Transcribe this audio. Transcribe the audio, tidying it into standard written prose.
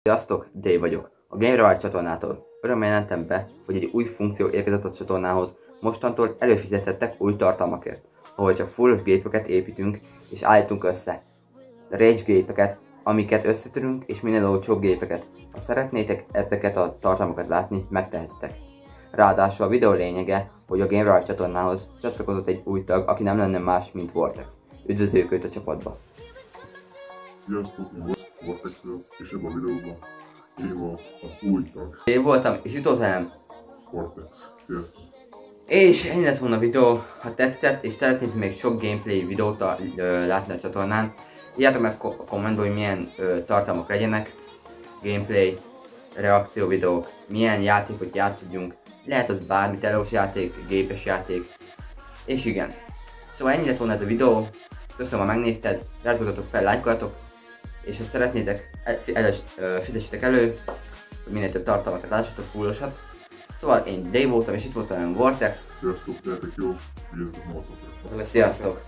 Sziasztok, Dave vagyok. A Game Revive csatornától örömmel jelentem be, hogy egy új funkció érkezett a csatornához. Mostantól előfizethettek új tartalmakért, ahol csak fullos gépeket építünk és állítunk össze. Rage gépeket, amiket összetörünk, és minél olcsóbb gépeket. Ha szeretnétek ezeket a tartalmakat látni, megtehetitek. Ráadásul a videó lényege, hogy a Game Revive csatornához csatlakozott egy új tag, aki nem lenne más, mint Vortex. Üdvözöljük őt a csapatba! Sziasztok, én Vortex vagyok, és ebben a videóban én az új tag. Én voltam, és jutott velem Vortex. Sziasztok! És ennyi lett volna a videó, ha tetszett, és szeretnék még sok gameplay videót látni a csatornán. Írjátok meg a kommentben, hogy milyen tartalmak legyenek, gameplay, reakció videók, milyen játékot játszódjunk. Lehet az bármi, telós játék, gépes játék, és igen. Szóval ennyi lett volna ez a videó, köszönöm, ha megnézted, iratkozzatok fel, lájkoljatok, és ha szeretnétek, fizessetek elő, hogy minél több tartalmakat lássatok, fullosat. Szóval én Dave voltam, és itt voltam Vortex. Sziasztok, lehetek jó, vigyázzatok magatokra. Sziasztok!